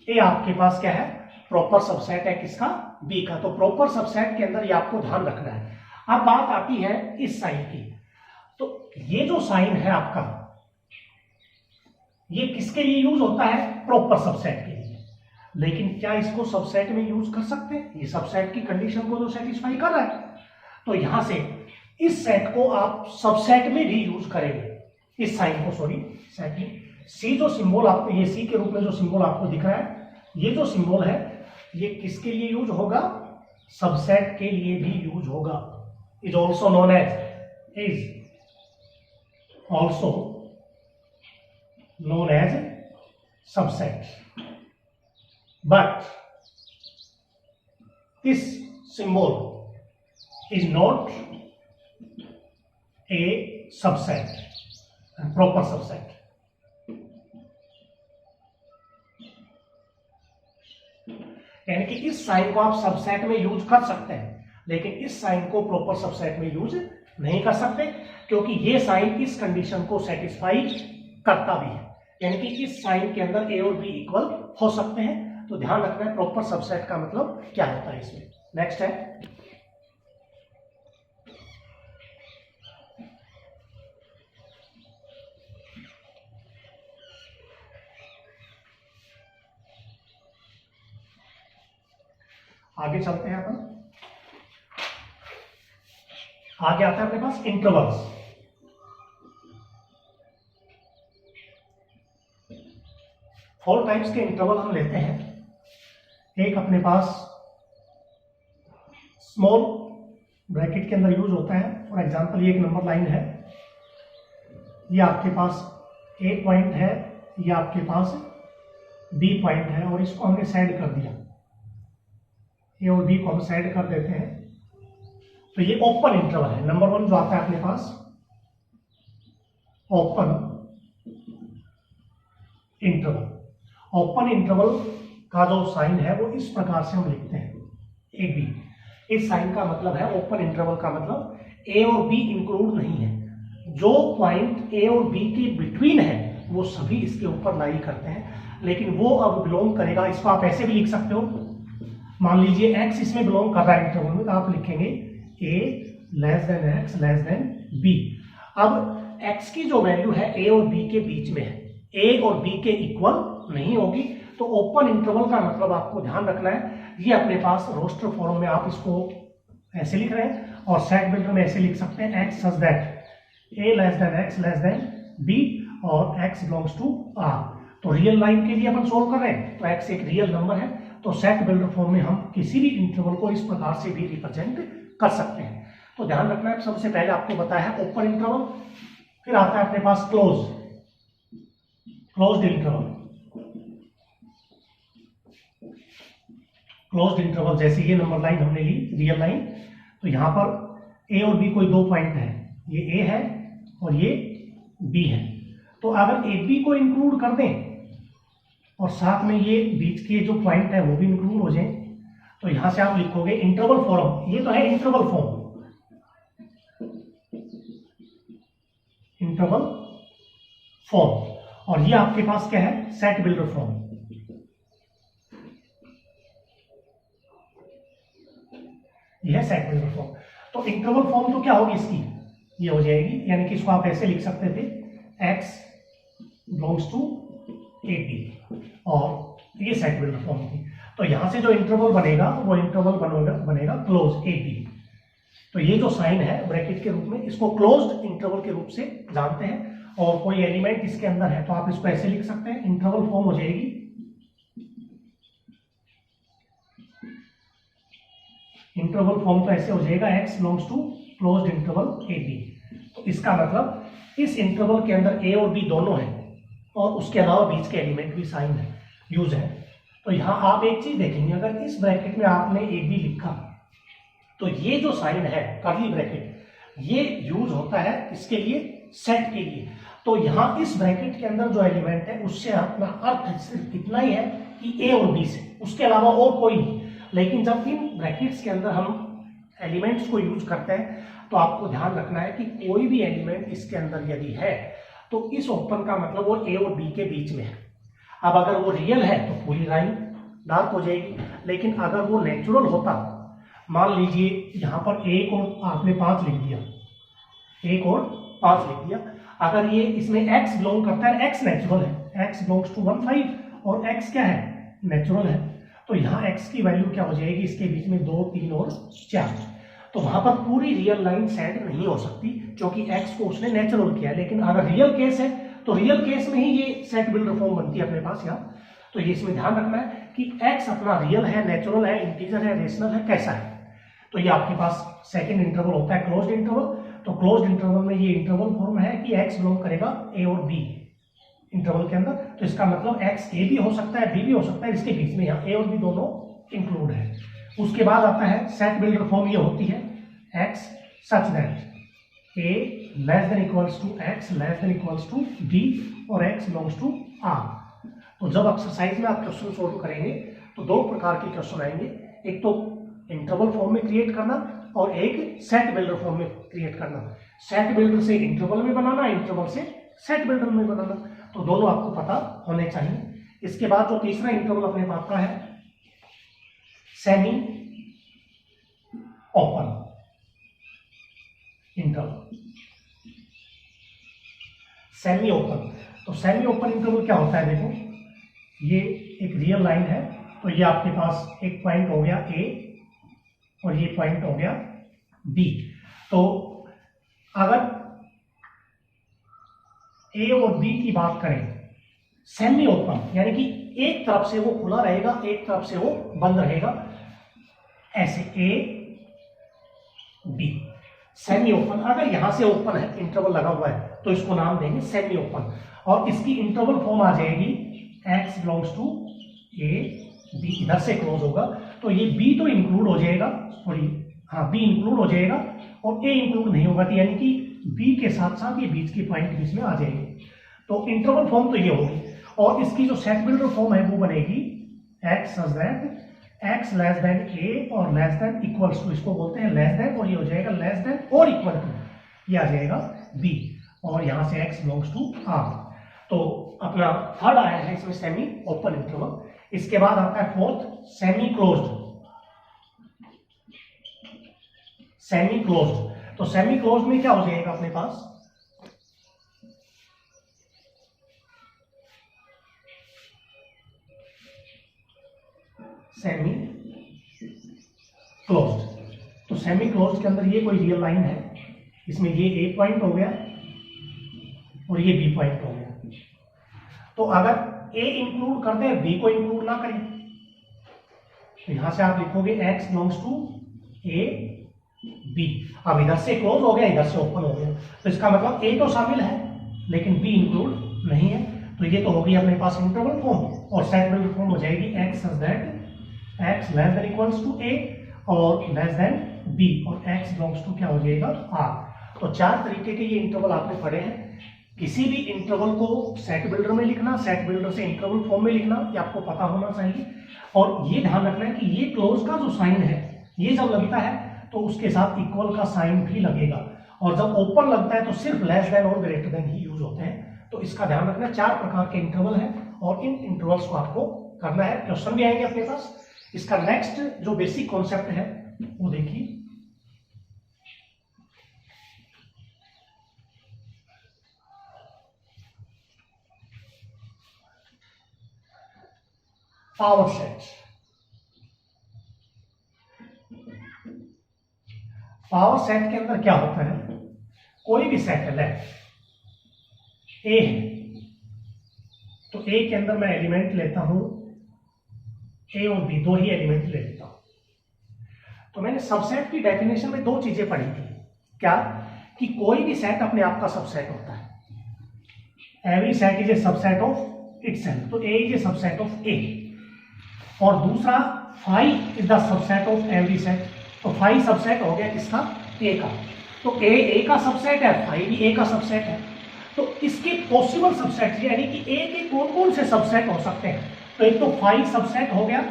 A आपके पास क्या है? प्रॉपर सबसेट है किसका? बी का। तो प्रॉपर सबसेट के अंदर ये आपको ध्यान रखना है। अब बात आती है इस साइन की। तो ये जो साइन है आपका, ये किसके लिए यूज होता है? प्रॉपर सबसेट के लिए। लेकिन क्या इसको सबसेट में यूज कर सकते हैं? ये सबसेट की कंडीशन को तो सेटिस्फाई कर रहा है। तो यहां से इस सेट को आप सबसेट में भी यूज करेंगे, इस साइन को, सॉरी सेट में। सी जो सिंबल आपको, ये सी के रूप में जो सिंबल आपको दिख रहा है, ये जो सिंबल है ये किसके लिए यूज होगा? सबसेट के लिए भी यूज होगा। Is also known as subset. But this symbol is not a subset, proper subset. यानी कि इस साइन को आप सबसेट में यूज कर सकते हैं लेकिन इस साइन को प्रॉपर सबसेट में यूज नहीं कर सकते, क्योंकि ये साइन इस कंडीशन को सेटिस्फाई करता भी है। यानी कि इस साइन के अंदर ए और बी इक्वल हो सकते हैं। तो ध्यान रखना है प्रॉपर सबसेट का मतलब क्या होता है इसमें। नेक्स्ट है आगे चलते हैं अपन। आगे आता है अपने पास इंटरवल्स। फोर टाइप्स के इंटरवल हम लेते हैं। एक अपने पास स्मॉल ब्रैकेट के अंदर यूज होता है। फॉर एग्जांपल ये एक नंबर लाइन है, ये आपके पास ए पॉइंट है, ये आपके पास बी पॉइंट है और इसको हमने सेड कर दिया। ए और बी को हम सेड कर देते हैं। तो ये ओपन इंटरवल है। नंबर 1 जो आता है अपने पास ओपन इंटरवल। ओपन इंटरवल का जो साइन है वो इस प्रकार से हम लिखते हैं, ए बी। इस साइन का मतलब है, ओपन इंटरवल का मतलब ए और बी इंक्लूड नहीं है। जो पॉइंट ए और बी के बिटवीन है वो सभी इसके ऊपर लाई करते हैं, लेकिन वो अब बिलोंग करेगा। इसको आप ऐसे भी लिख सकते हो, मान लीजिए x इसमें बिलोंग कर रहा है इंटरवल में, तो आप लिखेंगे a less then x less than b। अब x की जो वैल्यू है a और b के बीच में है, a और b के इक्वल नहीं होगी। तो ओपन इंटरवल का मतलब आपको ध्यान रखना है, ये अपने पास रोस्टर फॉर्म में आप इसको ऐसे लिख रहे हैं और सेट बिल्डर में ऐसे लिख सकते हैं x such that a less then x less than b और x बिलोंग्स टू r। तो रियल लाइन के लिए अपन सोल्व कर रहे हैं, तो x एक रियल नंबर है। तो सेट बिल्डर फॉर्म में हम किसी भी इंटरवल को इस प्रकार से भी रिप्रेजेंट कर सकते हैं। तो ध्यान रखना है, सबसे पहले आपको बताया है ओपन इंटरवल, फिर आता है अपने पास क्लोज्ड इंटरवल। क्लोज्ड इंटरवल जैसे ये नंबर लाइन हमने ली, रियल लाइन, तो यहां पर ए और बी कोई दो पॉइंट है, ये ए है और ये बी है। तो अगर ए बी को इंक्लूड कर दें और साथ में ये बीच के जो पॉइंट है वो भी इंक्लूड हो जाए, तो यहां से आप लिखोगे इंटरवल फॉर्म। ये तो है इंटरवल फॉर्म और ये आपके पास क्या है? Set builder form. ये है सेट बिल्डर फॉर्म। तो इंटरवल फॉर्म तो क्या होगी इसकी? ये हो जाएगी, यानी कि इसको आप ऐसे लिख सकते थे, x belongs to A B, और ये सेट बिल्डर फॉर्म थी। तो यहां से जो इंटरवल बनेगा वो इंटरवल बनेगा क्लोज ए बी। तो ये जो साइन है ब्रैकेट के रूप में, इसको क्लोज्ड इंटरवल के रूप से जानते हैं। और कोई एलिमेंट इसके अंदर है तो आप इसको ऐसे लिख सकते हैं, इंटरवल फॉर्म हो जाएगी इंटरवल फॉर्म तो ऐसे हो जाएगा, x belongs to closed interval A B. तो इसका मतलब इस इंटरवल के अंदर ए और बी दोनों है और उसके अलावा बीच के एलिमेंट भी साइन है, यूज है। तो यहां आप एक चीज देखेंगे, अगर इस ब्रैकेट में आपने ए बी लिखा तो ये जो साइन है कर्ली ब्रैकेट, ये यूज होता है इसके लिए, सेट के लिए। तो यहाँ इस ब्रैकेट के अंदर जो एलिमेंट है उससे अपना अर्थ सिर्फ इतना ही है कि ए और बी से, उसके अलावा और कोई नहीं। लेकिन जब इन ब्रैकेट्स के अंदर हम एलिमेंट्स को यूज करते हैं तो आपको ध्यान रखना है कि कोई भी एलिमेंट इसके अंदर यदि है तो इस ओपन का मतलब वो ए और बी के बीच में है। अब अगर वो रियल है तो पूरी लाइन डार्क हो जाएगी, लेकिन अगर वो नेचुरल होता, मान लीजिए यहाँ पर 1 और आपने 5 लिख दिया, 1 और 5 लिख दिया, अगर ये इसमें x बिलोंग करता है, x नेचुरल है, x बिलोंग्स टू 1 5 और x क्या है, नेचुरल है, तो यहाँ x की वैल्यू क्या हो जाएगी, इसके बीच में 2 3 और 4। तो वहां पर पूरी रियल लाइन सेट नहीं हो सकती क्योंकि x को उसने नेचुरल किया है। लेकिन अगर रियल केस है तो रियल केस में ही ये सेट बिल्डर फॉर्म बनती है अपने पास यहाँ। तो ये इसमें ध्यान रखना है कि x अपना रियल है, नेचुरल है, इंटीजर है, रेशनल है, कैसा है। तो ये आपके पास सेकंड इंटरवल होता है क्लोज्ड इंटरवल। तो क्लोज्ड इंटरवल में ये इंटरवल फॉर्म है कि x बिलोंग करेगा a और b इंटरवल के अंदर। तो इसका मतलब x a भी हो सकता है, b भी हो सकता है, इसके बीच में यहाँ a और b दोनों इंक्लूड है। उसके बाद आता है सेट बिल्डर फॉर्म, ये होती है x such that a less than equals to x less than equals to b और x बिलोंग्स टू r। तो जब एक्सरसाइज में आप क्वेश्चन सोल्व करेंगे तो दो प्रकार के क्वेश्चन आएंगे, एक तो इंटरवल फॉर्म में क्रिएट करना और एक सेट बिल्डर फॉर्म में क्रिएट करना। सेट बिल्डर से इंटरवल में बनाना, इंटरवल से सेट बिल्डर में बनाना, तो दोनों आपको पता होने चाहिए। इसके बाद जो तीसरा इंटरवल अपने पास का है semi open interval, semi open. तो सेमी ओपन इंटरवल क्या होता है, देखो ये एक रियल लाइन है, तो ये आपके पास एक पॉइंट हो गया ए और ये पॉइंट हो गया बी। तो अगर ए और बी की बात करें सेमी ओपन, यानी कि एक तरफ से वो खुला रहेगा, एक तरफ से वो बंद रहेगा, ऐसे ए बी सेमी ओपन। अगर यहां से ओपन है, इंटरवल लगा हुआ है, तो इसको नाम देंगे सेमी ओपन और इसकी इंटरवल फॉर्म आ जाएगी x belongs to a b, इधर से क्लोज होगा तो ये b तो इंक्लूड हो जाएगा, सॉरी हाँ b इंक्लूड हो जाएगा और a इंक्लूड नहीं होगा, यानी कि b के साथ साथ ये बीच के पॉइंट बीच में आ जाएंगे। तो इंटरवल फॉर्म तो ये होगी और इसकी जो सेट बिल्डर फॉर्म है वो बनेगी x such that x less then a और लेस देन इक्वल्स टू, इसको बोलते हैं लेस देन, और ये हो जाएगा लेस देन और इक्वल टू, ये आ जाएगा b और यहां से x बिलोंग्स टू r। तो अपना थर्ड आया है इसमें सेमी ओपन इंटरवल। इसके बाद आता है fourth semi closed, semi closed. तो सेमी क्लोज्ड में क्या हो जाएगा अपने पास, सेमी क्लोज्ड। तो सेमी क्लोज्ड के अंदर ये कोई रियल लाइन है, इसमें ये ए पॉइंट हो गया और ये बी पॉइंट हो गया। तो अगर ए इंक्लूड कर दें, बी को इंक्लूड ना करें, तो यहां से आप लिखोगे x belongs to A B. अब इधर से क्लोज हो गया, इधर से ओपन हो गया, तो इसका मतलब ए तो शामिल है लेकिन बी इंक्लूड नहीं है। तो ये तो होगी अपने पास इंटरवल फॉर्म और सेट बिल्डर फॉर्म हो जाएगी x such that x less than equals to a और लेस देन b और x बिलोंग्स टू क्या हो जाएगा r। तो चार तरीके के ये इंटरवल आपने पढ़े हैं। किसी भी इंटरवल को सेट बिल्डर में लिखना, सेट बिल्डर से इंटरवल फॉर्म में लिखना, ये आपको पता होना चाहिए। और ये ध्यान रखना है कि ये क्लोज का जो साइन है, ये जब लगता है तो उसके साथ इक्वल का साइन भी लगेगा, और जब ओपन लगता है तो सिर्फ लेस देन और ग्रेटर देन ही यूज होते हैं। तो इसका ध्यान रखना, चार प्रकार के इंटरवल हैं और इन इंटरवल्स को आपको करना है। क्वेश्चन भी आएंगे अपने पास। इसका नेक्स्ट जो बेसिक कॉन्सेप्ट है वो देखिए, पावर सेट। पावर सेट के अंदर क्या होता है, कोई भी सेट है, ए है, तो ए के अंदर मैं एलिमेंट लेता हूं, ए और बी दो ही एलिमेंट ले लेता हूं। तो मैंने सबसेट की डेफिनेशन में दो चीजें पढ़ी थी, क्या कि कोई भी सेट अपने आप का सबसेट होता है। Every set is a subset of itself, तो A is a subset of A. और दूसरा phi is the subset of every set, तो फाई सबसेट हो गया किसका, ए का। तो ए का सबसेट है, 5 भी ए का सबसेट है। तो इसके पॉसिबल सबसेट यानी कि ए के कौन कौन से सबसेट हो सकते हैं, तो एक तो 5 सबसेट हो गया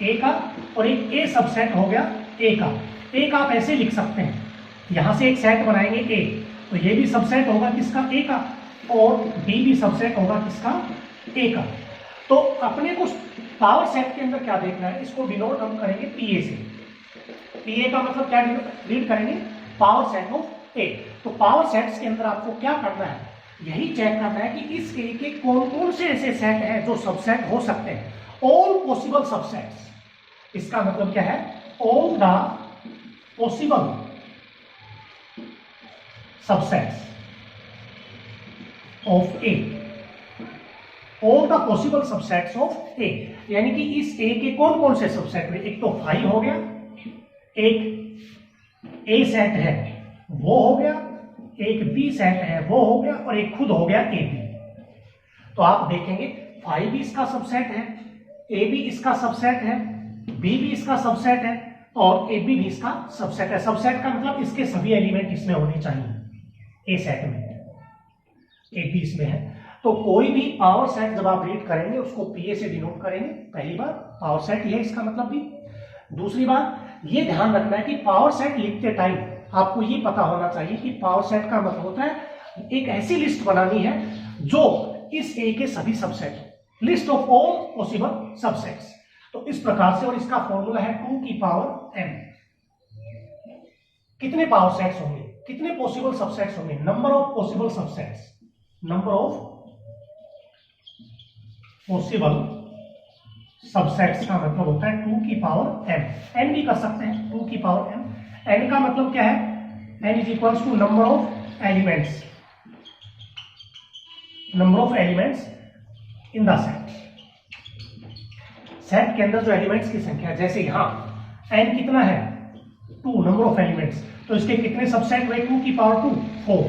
ए का, और एक ए सबसेट हो गया ए का। ए का आप ऐसे लिख सकते हैं, यहां से एक सेट बनाएंगे ए, तो ये भी सबसेट होगा किसका, ए का, और बी भी सबसेट होगा किसका, ए का। तो अपने को पावर सेट के अंदर क्या देखना है, इसको डिनोट हम करेंगे पीए से। पीए का मतलब क्या रीड करेंगे, पावर सेट ऑफ ए। तो पावर सेट्स के अंदर आपको क्या करना है, यही चेक करना है कि इस ए के कौन कौन से ऐसे सेट हैं जो सबसेट हो सकते हैं, ऑल पॉसिबल सबसेट्स। इसका मतलब क्या है, all the possible subsets of A, all the possible subsets of A, यानी कि इस ए के कौन कौन से सबसेट में, एक तो 5 हो गया, एक ए सेट है वो हो गया, एक बी सेट है वो हो गया, और एक खुद हो गया ए बी। तो आप देखेंगे 5 भी इसका सबसेट है, ए भी इसका सबसेट है, बी भी इसका सबसेट है, और ए बी भी इसका सबसेट है। सबसेट का मतलब इसके सभी एलिमेंट इसमें होने चाहिए ए सेट में, ए बी इसमें है। तो कोई भी पावर सेट जब आप रीड करेंगे उसको पीए से डिनोट करेंगे। पहली बात पावर सेट ये इसका मतलब भी। दूसरी बात ये ध्यान रखना है कि पावर सेट लिखते टाइम आपको ये पता होना चाहिए कि पावर सेट का मतलब होता है एक ऐसी लिस्ट बनानी है जो इस ए के सभी subset, list of all possible subsets. तो इस प्रकार से, और इसका फॉर्मूला है 2 की पावर m। कितने पावर सेट्स होंगे, कितने पॉसिबल सबसेट्स होंगे, number of possible subsets, number of possible subsets का मतलब होता है 2 की पावर m। n भी कर सकते हैं 2 की पावर m। n का मतलब क्या है, n is equals to number of elements, number of elements in the set. Set के अंदर जो एलिमेंट्स की संख्या है, जैसे यहां n कितना है 2, नंबर ऑफ एलिमेंट्स, तो इसके कितने सबसेट हुए, 2 की पावर 2 4,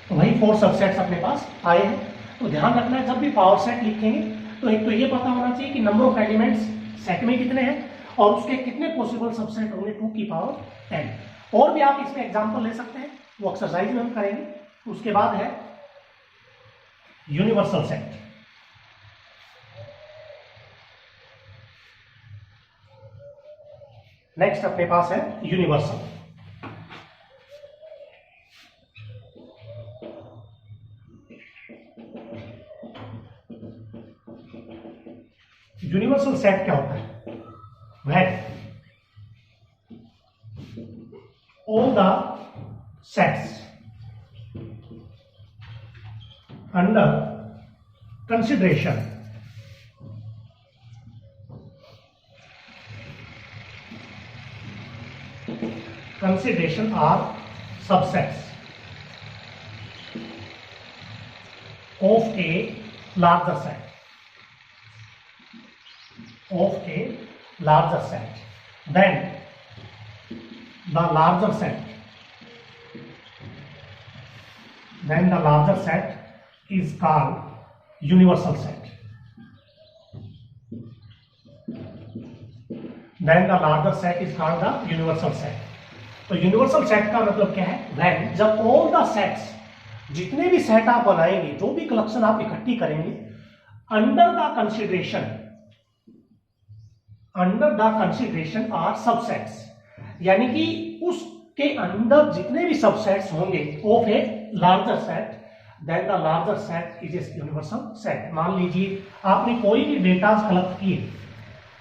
तो वही 4 सबसेट्स अपने पास आए हैं। तो ध्यान रखना है जब भी पावर सेट लिखेंगे तो एक तो ये पता होना चाहिए कि नंबर ऑफ एलिमेंट्स सेट में कितने हैं और उसके कितने पॉसिबल सबसेट होंगे 2 की पावर n। और भी आप इसमें एग्जांपल ले सकते हैं, वो एक्सरसाइज में हम करेंगे। उसके बाद है यूनिवर्सल सेट। नेक्स्ट अपने पास है यूनिवर्सल। यूनिवर्सल सेट क्या होता है, वह all the sets under consideration are subsets of a larger set, of a larger set. Then the larger set is called universal set. Then the larger set is called the universal set. तो universal set का मतलब क्या है, when जब all the sets, जितने भी set आप बनाएंगे, जो भी कलेक्शन आप इकट्ठी करेंगे, under the consideration are subsets, यानी कि उसके अंदर जितने भी सबसेट्स होंगे of a larger set, then the larger set is a universal set. मान लीजिए आपने कोई भी डेटाज कलेक्ट किए,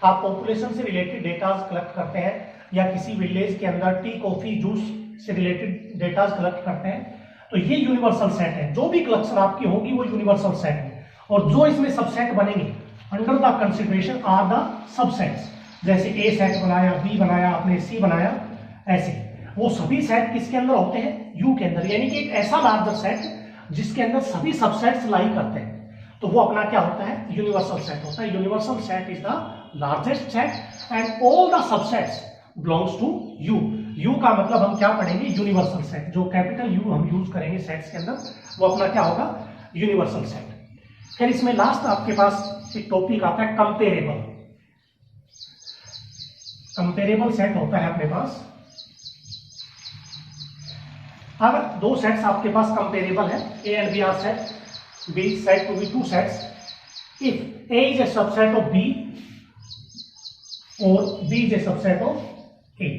आप पॉपुलेशन से रिलेटेड डेटाज कलेक्ट करते हैं या किसी विलेज के अंदर टी कॉफी जूस से रिलेटेड डेटाज कलेक्ट करते हैं, तो ये यूनिवर्सल सेट है। जो भी कलेक्शन आपकी होगी वो यूनिवर्सल सेट है, और जो इसमें सबसेट बनेंगे under the consideration are the subsets. जैसे ए सेट बनाया, बी बनाया, आपने सी बनाया, ऐसे वो सभी सेट किसके अंदर होते हैं, यू के अंदर, यानी कि एक ऐसा लार्जर सेट जिसके अंदर सभी सबसेट्स लाई करते हैं, तो वो अपना क्या होता है, यूनिवर्सल सेट होता है। Universal set is the largest set and all the subsets belongs to U. U का मतलब हम क्या पढ़ेंगे, यूनिवर्सल सेट। जो कैपिटल यू हम यूज करेंगे सेट्स के अंदर, वो अपना क्या होगा, यूनिवर्सल सेट। फिर इसमें लास्ट आपके पास एक टॉपिक आता है कंपेरेबल। कंपेरेबल सेट होता है अपने पास अगर दो सेट्स आपके पास कंपेरेबल है, A and B are set, B set to be two sets, if A is a subset of B और B is a subset of A,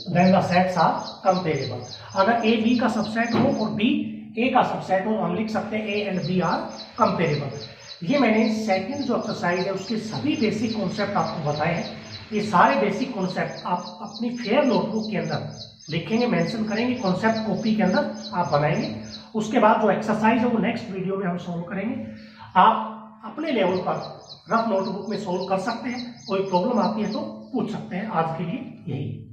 then the sets are comparable. अगर A B का subset हो और B ए का subset हो तो हम लिख सकते हैं A and B are comparable. ये मैंने सेकंड जो एक्सरसाइज है उसके सभी बेसिक कॉन्सेप्ट आपको बताए हैं। ये सारे बेसिक कॉन्सेप्ट आप अपनी फेयर नोटबुक के अंदर लिखेंगे, मेंशन करेंगे, कॉन्सेप्ट कॉपी के अंदर आप बनाएंगे। उसके बाद जो एक्सरसाइज है वो नेक्स्ट वीडियो में हम सॉल्व करेंगे। आप अपने लेवल पर रफ नोटबुक में सॉल्व कर सकते हैं, कोई प्रॉब्लम आती है तो पूछ सकते हैं। आज के लिए यही।